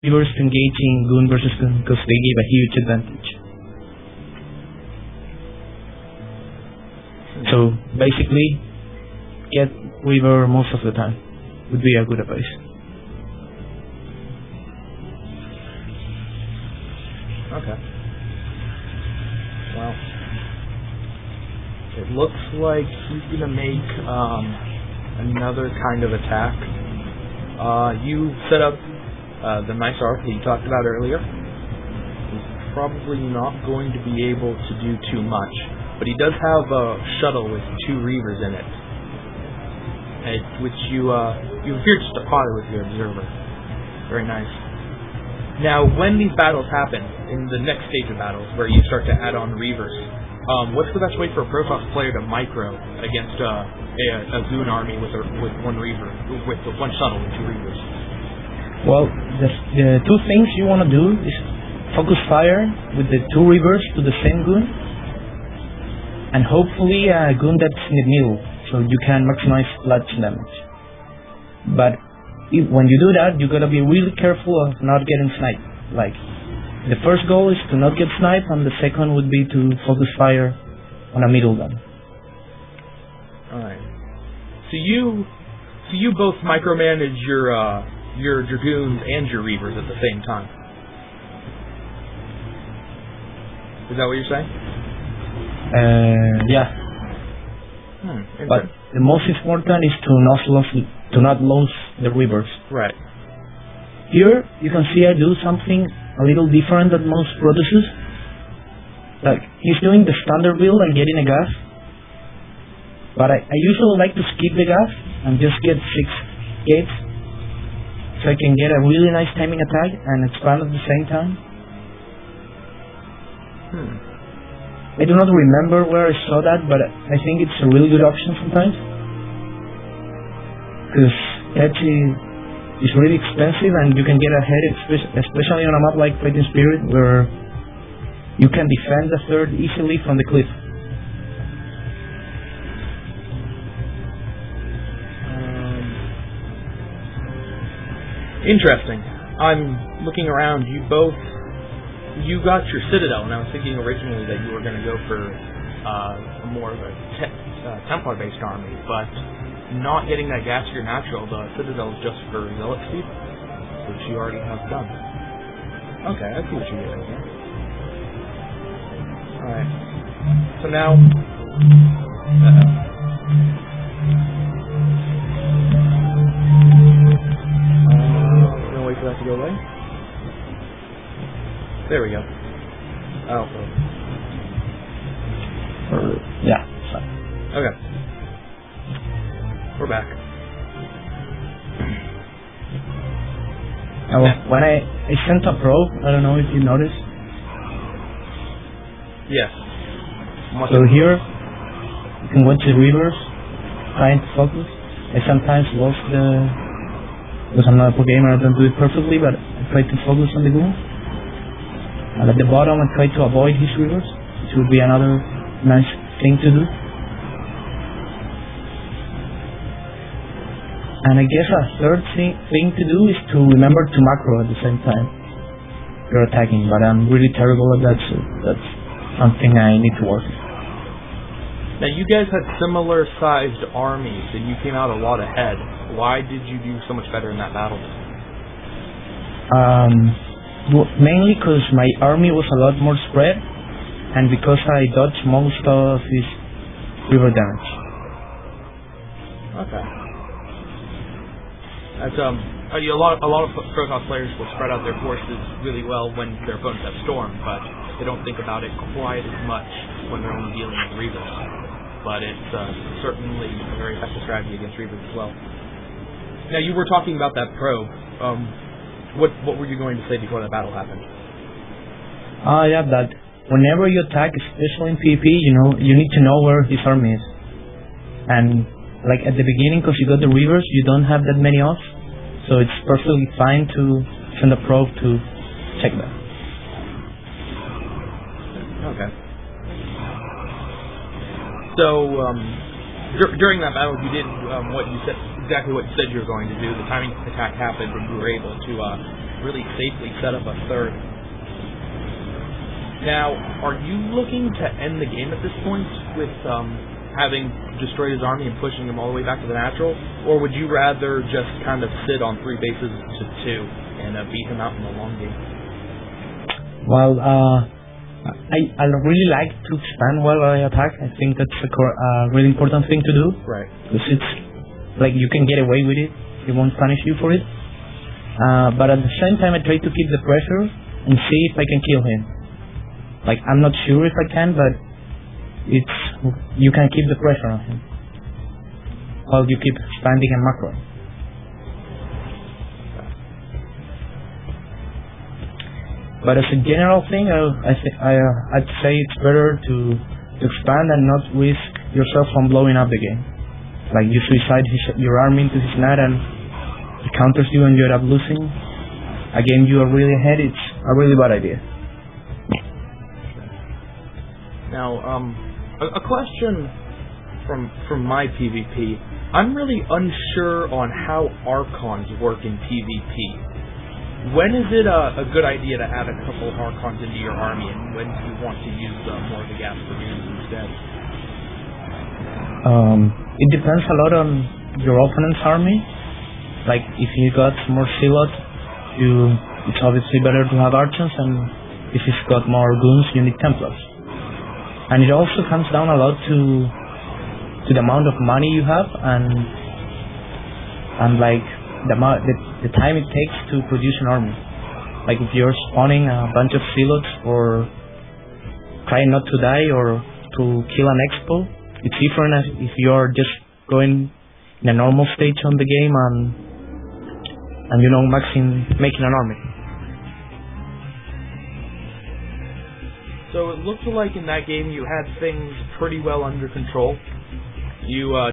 Reavers to engaging goon versus goon because they give a huge advantage. So basically, get Weaver most of the time would be a good advice. Okay. Well, it looks like he's gonna make another kind of attack. You set up the nice arc that you talked about earlier. He's probably not going to be able to do too much, but he does have a shuttle with 2 Reavers in it, which you appear just to pilot with your observer. Very nice. Now, when these battles happen, in the next stage of battles, where you start to add on Reavers, what's the best way for a Protoss player to micro against a goon army with 1 Reaver, with 1 shuttle and 2 Reavers? Well, the 2 things you want to do is focus fire with the 2 Reavers to the same goon, and hopefully a goon that's in the middle, so you can maximize splash damage. But when you do that, you gotta be really careful of not getting sniped. Like, the first goal is to not get sniped, and the second would be to focus fire on a middle gun. Alright. So you both micromanage your dragoons and your Reavers at the same time. Is that what you're saying? Yeah. But the most important is to not lose the Reavers. Right. Here, you can see I do something a little different than most Protosses. Like, he's doing the standard build and getting a gas. But I usually like to skip the gas and just get 6 gates, so I can get a really nice timing attack and expand at the same time. I do not remember where I saw that, but I think it's a really good option sometimes. Because Edge is really expensive and you can get ahead, especially on a map like Fighting Spirit, where you can defend the third easily from the cliff. Interesting. I'm looking around. You got your Citadel, and I was thinking originally that you were going to go for more of a Templar-based army, but not getting that gas to your natural, the Citadel is just for Zealot speed, which you already have done. Okay, I see what you're doing here. Alright. So now... I'm going to wait for that to go away. There we go. Alpha. Yeah. Okay. We're back. When I sent a probe, I don't know if you noticed. Yes. So here, you can watch the Reavers trying to focus. I sometimes lost because I'm not a pro gamer, I don't do it perfectly, but I try to focus on the goon. And at the bottom, I try to avoid his Reavers, which would be another nice thing to do. And I guess a third thing to do is to remember to macro at the same time you're attacking, but I'm really terrible at that, so that's something I need to work on. Now, you guys had similar sized armies, and you came out a lot ahead. Why did you do so much better in that battle? Mainly because my army was a lot more spread, and because I dodged most of his river damage. Okay. That's a lot of Protoss players will spread out their forces really well when their opponents have Storm, but they don't think about it quite as much when they're only dealing with Reavers. But it's certainly a very effective strategy against Reavers as well. Now, you were talking about that probe. What were you going to say before that battle happened? Yeah, that whenever you attack, especially in PvP, you need to know where his army is. And like at the beginning, because you got the Reavers, you don't have that many offs, so it's perfectly fine to send a probe to check that. Okay. So during that battle, you did exactly what you said you were going to do. The timing attack happened, and you were able to really safely set up a third. Now, are you looking to end the game at this point with having destroyed his army and pushing him all the way back to the natural, or would you rather just kind of sit on 3 bases to 2 and beat him out in the long game? Well, I really like to expand while I attack. I think that's a really important thing to do. Right. Because it's like you can get away with it. They won't punish you for it. But at the same time, I try to keep the pressure and see if I can kill him. Like, I'm not sure if I can, but you can keep the pressure on him while you keep expanding and macroing. But as a general thing, I'd say it's better to expand and not risk yourself from blowing up the game. Like, you suicide your army into his net and he counters you and you end up losing a game you are really ahead. It's a really bad idea. Now, a question from my PvP. I'm really unsure on how Archons work in PvP. When is it a good idea to add a couple Archons into your army, and when do you want to use more of the gas brigades instead? It depends a lot on your opponent's army. Like, if he got more Zealot, it's obviously better to have Archons, and if he's got more Goons, you need Templars. And it also comes down a lot to the amount of money you have and like the time it takes to produce an army. Like, if you're spawning a bunch of Zealots or trying not to die or to kill an expo, it's different as if you're just going in a normal stage on the game and making an army. So it looked like in that game you had things pretty well under control. You